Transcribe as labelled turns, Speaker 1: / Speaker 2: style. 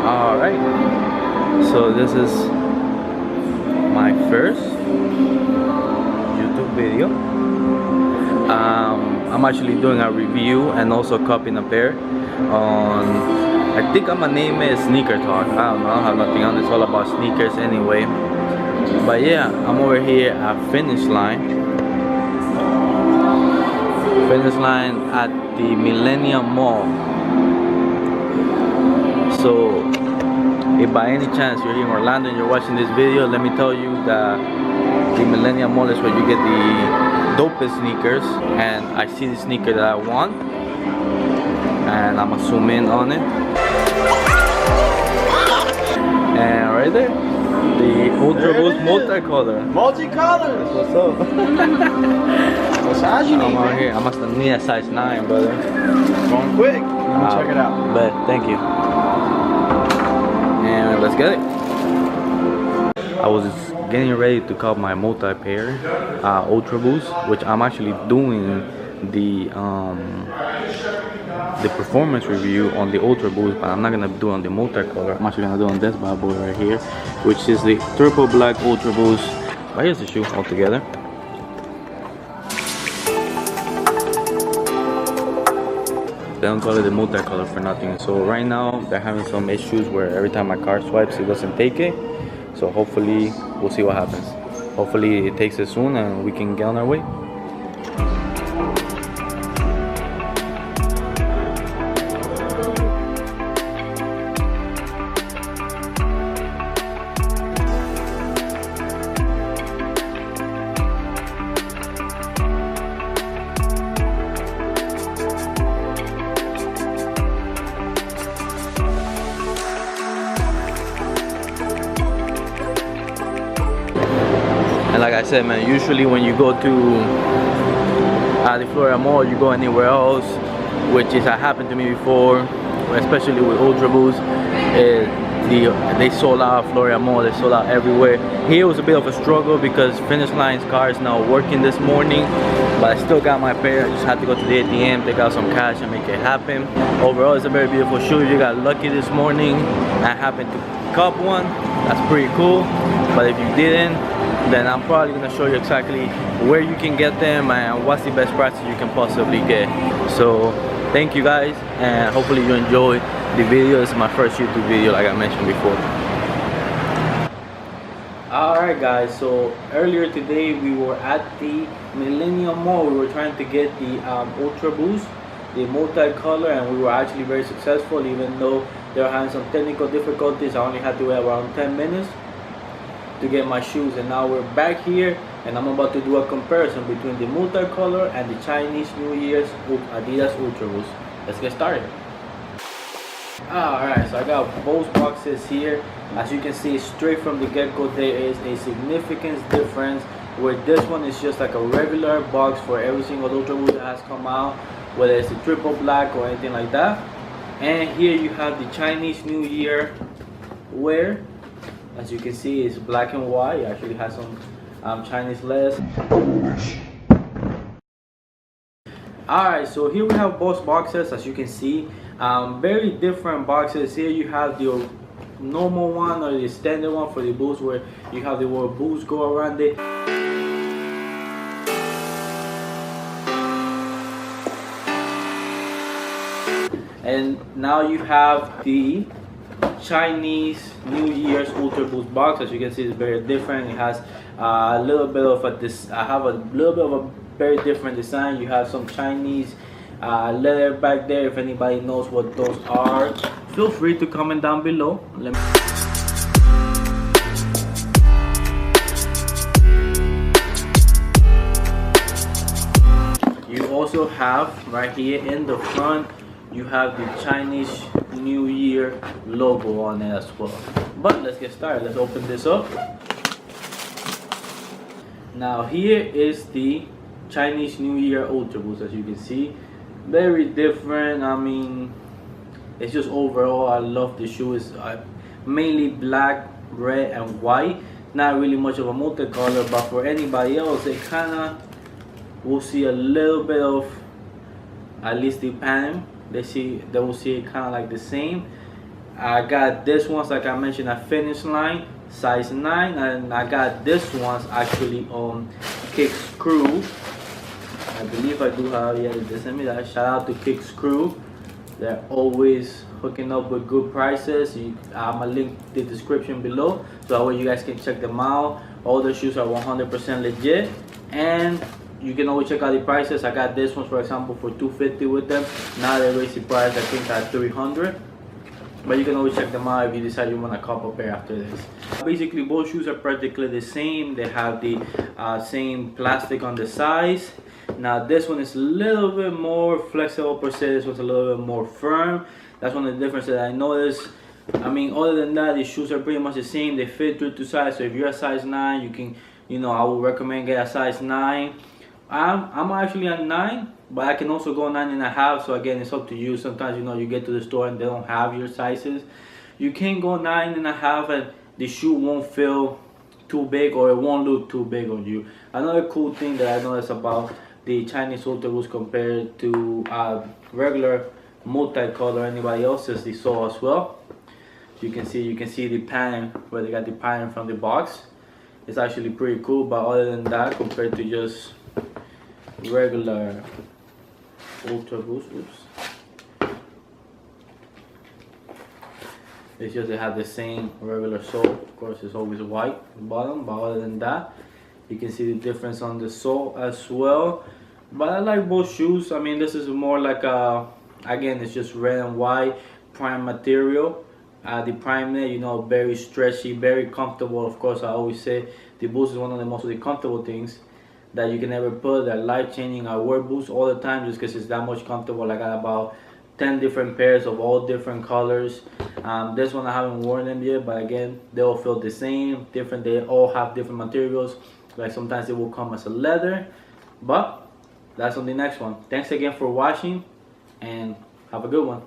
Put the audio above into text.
Speaker 1: Alright, so this is my first YouTube video. I'm actually doing a review and also copying a pair on, I think I'm gonna name it Sneaker Talk. I don't know, I have nothing on, it's all about sneakers anyway. But yeah, I'm over here at Finish Line at the Millennium Mall. So if by any chance you're here in Orlando and you're watching this video, let me tell you that the Millennium Mall is where you get the dopest sneakers, and I see the sneaker that I want and I'm gonna zoom in on it, and right there, the Ultra Boost multicolor.
Speaker 2: Multicolors!
Speaker 1: What's up?
Speaker 2: What size you need?
Speaker 1: I'm out here. I must need a size 9, brother.
Speaker 2: Going quick. Check it out.
Speaker 1: But thank you. And let's get it. I was getting ready to cop my multi-pair Ultra Boost, which I'm actually doing the performance review on the Ultra Boost, but I'm not gonna do it on the multicolor. I'm actually gonna do it on this bad boy right here, which is the triple black Ultra Boost. But here's the shoe altogether. They don't call it the multicolor for nothing. So right now they're having some issues where every time my card swipes it doesn't take it. So hopefully we'll see what happens. Hopefully it takes it soon and we can get on our way. And like I said, man, usually when you go to the Florida Mall, you go anywhere else, which has happened to me before, especially with Ultra Boost. They sold out Florida Mall, they sold out everywhere. Here was a bit of a struggle because Finish Line's car is now working this morning, but I still got my pair. I just had to go to the ATM, take out some cash and make it happen. Overall, it's a very beautiful shoe. You got lucky this morning. I happened to cop one. That's pretty cool. But if you didn't, then I'm probably gonna show you exactly where you can get them and what's the best prices you can possibly get. So thank you guys, and hopefully you enjoyed the video. This is my first YouTube video, like I mentioned before. Alright guys, so earlier today we were at the Millennium Mall. We were trying to get the Ultra Boost, the multicolor, and we were actually very successful. Even though they were having some technical difficulties, I only had to wait around 10 minutes to get my shoes, and now we're back here and I'm about to do a comparison between the multicolor and the Chinese New Year's Adidas Ultra Boost. Let's get started. Alright, so I got both boxes here. As you can see, straight from the get-go there is a significant difference, where this one is just like a regular box for every single Ultra Boost that has come out, whether it's a triple black or anything like that. And here you have the Chinese New Year wear. As you can see, it's black and white. It actually has some Chinese letters. Alright, so here we have both boxes. As you can see, very different boxes. Here you have the normal one or the standard one for the Boost, where you have the word Boost go around it. And now you have the Chinese New Year's Ultra Boost box. As you can see, it's very different. It has a little bit of a very different design. You have some Chinese leather back there. If anybody knows what those are, feel free to comment down below. You also have right here in the front, you have the Chinese New Year logo on it as well. But let's get started. Let's open this up. Now here is the Chinese New Year Ultra Boost. As you can see, very different. I mean, it's just overall, I love the shoe. It's mainly black, red and white. Not really much of a multicolor, but for anybody else, it kind of will see a little bit of, at least the pattern they will see it kind of like the same. I got this ones like I mentioned at Finish Line, size 9, and I got this ones actually on Kick Screw. I believe I do have, yeah, they sent me that. Shout out to Kick Screw. They're always hooking up with good prices. I'm gonna link the description below so that way you guys can check them out. All the shoes are 100% legit, and you can always check out the prices. I got this one for example for $250 with them. Now they raised the price, I think at $300. But you can always check them out if you decide you want a couple pair after this. Basically both shoes are practically the same. They have the same plastic on the sides. Now this one is a little bit more flexible per se. This one's a little bit more firm. That's one of the differences that I noticed. I mean, other than that, these shoes are pretty much the same. They fit through to size. So if you're a size 9, you can, I would recommend get a size 9. I'm actually a 9, but I can also go 9.5. So again, it's up to you. Sometimes you get to the store and they don't have your sizes. You can go 9.5 and the shoe won't feel too big or it won't look too big on you. Another cool thing that I noticed about the Chinese Ultra Boost compared to regular multicolor anybody else's the sole as well. You can see the pattern where they got the pattern from the box. It's actually pretty cool. But other than that, compared to just regular Ultra Boost, it's just they have the same regular sole. Of course, it's always white at the bottom, but other than that, you can see the difference on the sole as well. But I like both shoes. I mean, this is more like again, it's just red and white prime material. The Prime knit, very stretchy, very comfortable. Of course, I always say the Boost is one of the most comfortable things that you can ever put. They're life-changing. I wear Boost all the time just because it's that much comfortable. I got about 10 different pairs of all different colors. This one I haven't worn them yet, but again, they all feel the same, different. They all have different materials. Like sometimes it will come as a leather, but that's on the next one. Thanks again for watching, and have a good one.